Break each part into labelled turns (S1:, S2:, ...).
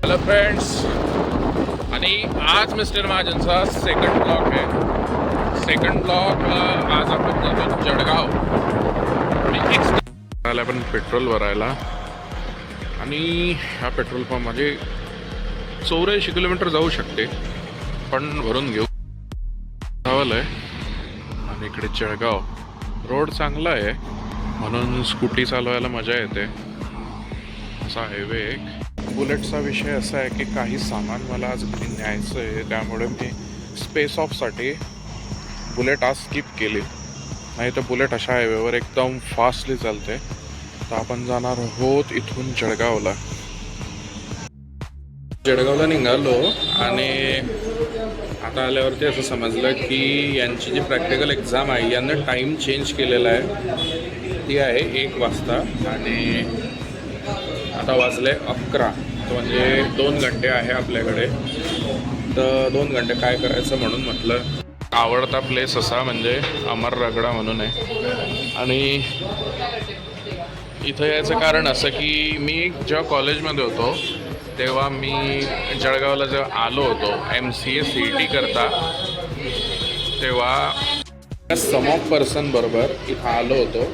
S1: Hello friends, आणि आज mister महाजनचा second blog आहे. सेकंड ब्लॉग आज आपण जातो जळगाव. मी एक्स्ट्रा पण पेट्रोल भरायला, आणि ह्या पेट्रोल पंप म्हणजे 84 किलोमीटर जाऊ शकते, पण भरून घेऊ धावलं आहे. आणि इकडे जळगाव रोड चांगला आहे म्हणून स्कूटी चालवायला मजा येते. असा हायवे एक. बुलेटचा विषय असा आहे की काही सामान मला आज घरी न्यायचं आहे, त्यामुळे मी स्पेस ऑफसाठी बुलेट आज स्किप केली. नाही तर बुलेट अशा हायवेवर एकदम फास्टली चालते. तर आपण जाणार आहोत इथून जळगावला. जळगावला निघालो आणि आता आल्यावरती असं समजलं की यांची जी प्रॅक्टिकल एक्झाम आहे यांना टाईम चेंज केलेला आहे. ती आहे 1 वाजता आणि आता वाजले 11. तर म्हणजे 2 घंटे आहे आपल्याकडे. तर 2 घंटे काय करायचं म्हणून म्हटलं. आवडता प्लेस असा म्हणजे अमर रगडा म्हणून आहे. आणि इथं यायचं कारण असं की मी जेव्हा कॉलेजमध्ये होतो तेव्हा मी जळगावला जेव्हा आलो होतो MCA CET करता, तेव्हा सम ऑफ पर्सन बरोबर इथं आलो होतो.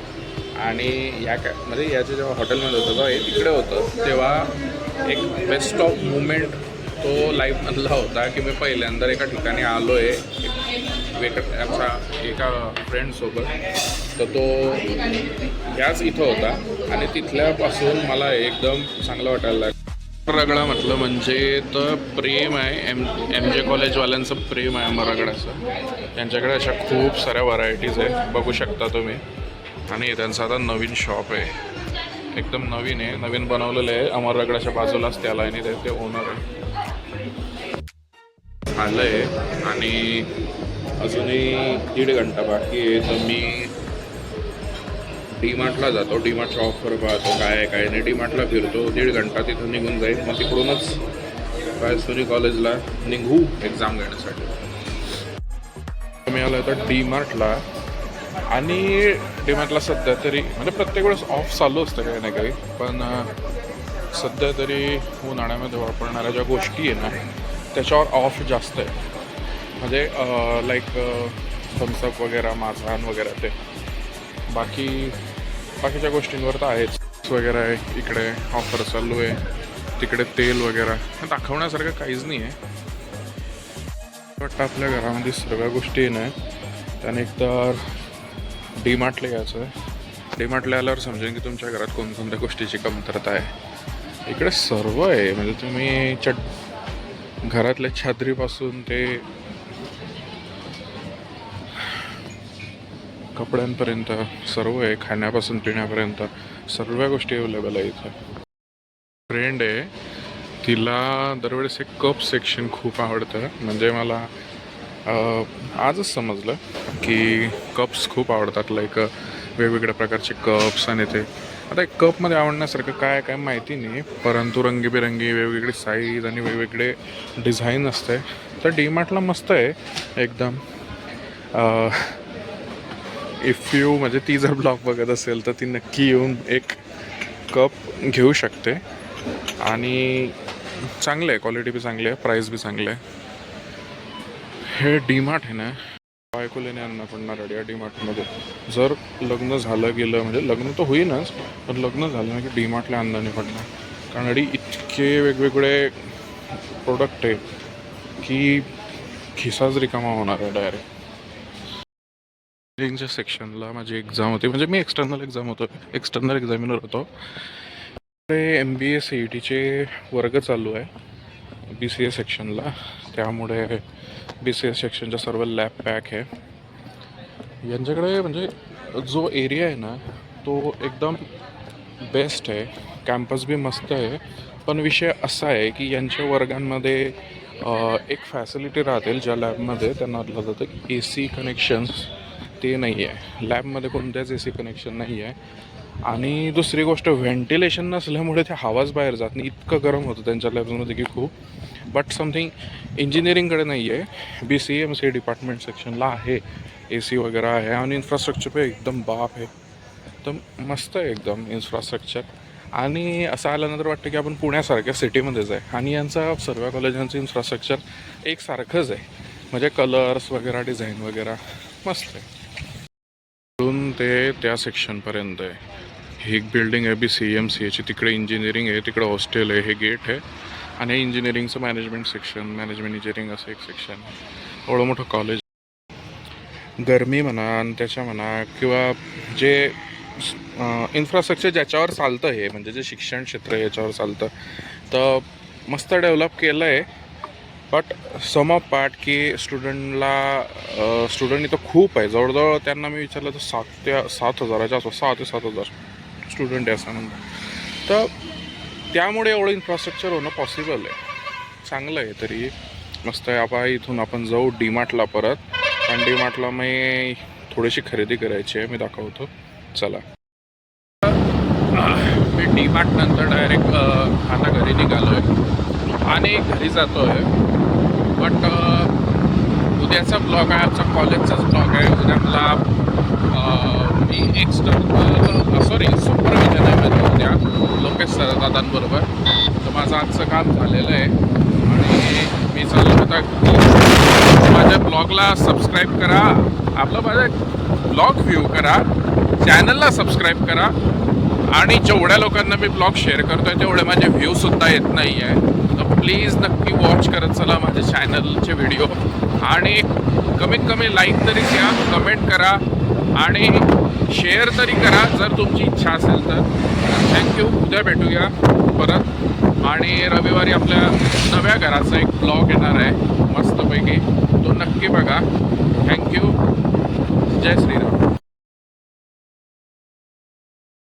S1: आणि म्हणजे याच्या जेव्हा हॉटेलमध्ये होतं तेव्हा तिकडे होतं, तेव्हा एक बेस्ट ऑफ मुमेंट तो लाईफमधला होता की मी पहिल्यांदा एका ठिकाणी आलो आहे आमच्या एका फ्रेंडसोबत. तर तो याच इथं होता आणि तिथल्यापासून मला एकदम चांगलं वाटायला लागलं. रगडा म्हटलं म्हणजे तर प्रेम आहे. MJ कॉलेजवाल्यांचं प्रेम आहे रगडाचं. त्यांच्याकडे अशा खूप साऱ्या व्हरायटीज आहे, बघू शकता तुम्ही. आणि त्यांचं आता नवीन शॉप आहे, एकदम नवीन आहे, नवीन बनवलेलं आहे. अमर रगडाच्या बाजूलाच त्याला आणि ते ओनर आहे. आलं आहे आणि अजूनही 1.5 घंटा बाकी आहे. तर मी DMartला जातो, DMartच्या ऑफर पाहतो काय आहे काय नाही. DMartला फिरतो, 1.5 घंटा तिथून निघून जाईल. मग तिकडूनच सोनी कॉलेजला निघू एक्झाम घेण्यासाठी. मी आलो तर DMartला. आणि DMartला सध्या तरी म्हणजे प्रत्येक वेळेस ऑफ चालू असतं काही ना काही, पण सध्या तरी उन्हाळ्यामध्ये वापरणाऱ्या ज्या गोष्टी आहे ना त्याच्यावर ऑफ जास्त आहे. म्हणजे लाईक थम्सअप वगैरे, माझान वगैरे, ते बाकीच्या गोष्टींवर तर आहेच वगैरे आहे. इकडे ऑफर चालू आहे, तिकडे तेल वगैरे दाखवण्यासारखं काहीच नाही आहे. वाटतं आपल्या घरामध्ये सर्व गोष्टी आहे ना, त्याने एकतर DMartला यायचं आहे. DMartला आल्यावर समजेल की तुमच्या घरात कोणकोणत्या गोष्टीची कमतरता आहे. इकडे सर्व आहे, म्हणजे तुम्ही घरातल्या छत्रीपासून ते कपड्यांपर्यंत सर्व आहे, खाण्यापासून पिण्यापर्यंत सर्व गोष्टी अवेलेबल आहे इथं. फ्रेंड आहे, तिला दरवेळेस एक कप सेक्शन खूप आवडतं. म्हणजे मला आजच समजलं की कप्स खूप आवडतात, लाईक वेगवेगळ्या प्रकारचे कप्स. आणि ते आता एक कपमध्ये आवडण्यासारखं काय माहिती नाही, परंतु रंगीबेरंगी वेगवेगळी साईज आणि वेगवेगळे डिझाईन असते. तर DMartला मस्त आहे एकदम. इफ यू म्हणजे ती जर ब्लॉग बघत असेल तर ती नक्की येऊन एक कप घेऊ शकते. आणि चांगलं आहे, क्वालिटी बी चांगली आहे, प्राईस बी चांगलं आहे. हे DMart आहे ना, बायकोलेने आणणं पडणार आहे या DMartमध्ये. जर लग्न झालं गेलं, म्हणजे लग्न तर होईनच, पण लग्न झालं ना की DMartला आणणं नाही पडणार. कारण इतके वेगवेगळे प्रोडक्ट आहे की खिसाच रिकामा होणार आहे डायरेक्ट. इंजिनिअरिंगच्या सेक्शनला माझी एक्झाम होती, म्हणजे मी एक्सटर्नल एक्झामिनर होतो. MBA CETचे वर्ग चालू आहे BCA सेक्शनला, त्यामुळे BCA सेक्शनच्या सर्व लॅब पॅक आहे यांच्याकडे. म्हणजे जो एरिया आहे ना तो एकदम बेस्ट आहे, कॅम्पस बी मस्त आहे. पण विषय असा आहे की यांच्या वर्गांमध्ये एक फॅसिलिटी राहतील ज्या लॅबमध्ये त्यांना म्हटलं जातं की AC कनेक्शन्स ते नाही आहे. लॅबमध्ये कोणत्याच AC कनेक्शन नाही आहे. आणि दुसरी गोष्ट, व्हेंटिलेशन नसल्यामुळे ते हवाच बाहेर जात नाही, इतकं गरम होतं त्यांच्या लॅब्समध्ये की खूप. बट समथिंग इंजिनिअरिंगकडे नाही आहे. BCA डिपार्टमेंट सेक्शनला आहे, AC वगैरे आहे. आणि इन्फ्रास्ट्रक्चर पे एकदम बाप आहे, तर मस्त आहे एकदम इन्फ्रास्ट्रक्चर. आणि असं आल्यानंतर वाटतं की आपण पुण्यासारख्या सिटीमध्येच आहे. आणि यांचं सर्व कॉलेजांचं इन्फ्रास्ट्रक्चर एकसारखंच आहे, म्हणजे कलर्स वगैरे डिझाईन वगैरे मस्त आहे. इकडून ते त्या सेक्शनपर्यंत आहे. ही एक बिल्डिंग आहे BCM CAची, तिकडे इंजिनिअरिंग आहे, तिकडे हॉस्टेल आहे, हे गेट आहे आणि इंजिनिअरिंगचं मॅनेजमेंट सेक्शन, मॅनेजमेंट इंजिनिअरिंग असं एक सेक्शन आहे. एवढं मोठं कॉलेज. गरमी म्हणा आणि त्याच्या म्हणा किंवा जे इन्फ्रास्ट्रक्चर ज्याच्यावर चालतं, हे म्हणजे जे शिक्षण क्षेत्र याच्यावर चालतं, तर मस्त डेव्हलप केलं आहे. बट सम ऑफ पार्ट की स्टुडंट इथं खूप आहे. जवळजवळ त्यांना मी विचारलं तर 7,000च्या आसपास, 6 ते 7,000 स्टुडंट आहे असं म्हणतात. तर त्यामुळे एवढं इन्फ्रास्ट्रक्चर होणं पॉसिबल आहे. चांगलं आहे तरी, मस्त आहे. इथून आपण जाऊ DMartला परत, आणि DMartला मी थोडीशी खरेदी करायची आहे, मी दाखवतो. चला. मी DMart नंतर डायरेक्ट आता घरी निघालो आहे आणि घरी जातो आहे. बट उद्याचा ब्लॉग आहे, आमचा कॉलेजचाच ब्लॉग आहे. उद्या मला मी सुपरविजन आहे माझं उद्या लोकेश दादांबरोबर. तर माझं आजचं काम झालेलं आहे आणि मी चाललो होता. माझ्या ब्लॉगला सबस्क्राईब करा, माझा ब्लॉग व्ह्यू करा, चॅनलला सबस्क्राईब करा. आणि जेवढ्या लोकांना मी ब्लॉग शेअर करतो आहे तेवढे माझे व्ह्यूसुद्धा येत नाही आहे. तर प्लीज नक्की वॉच करत चला माझ्या चॅनलचे व्हिडिओ, आणि कमीत कमी लाईक तरी द्या, कमेंट करा आणि शेअर तरी करा जर तुमची इच्छा असेल तर. थँक्यू. उद्या भेटूया परत, आणि रविवारी आपल्या नव्या घराचा एक ब्लॉग येणार आहे मस्तपैकी, तो नक्की बघा. थँक्यू. जय श्रीराम.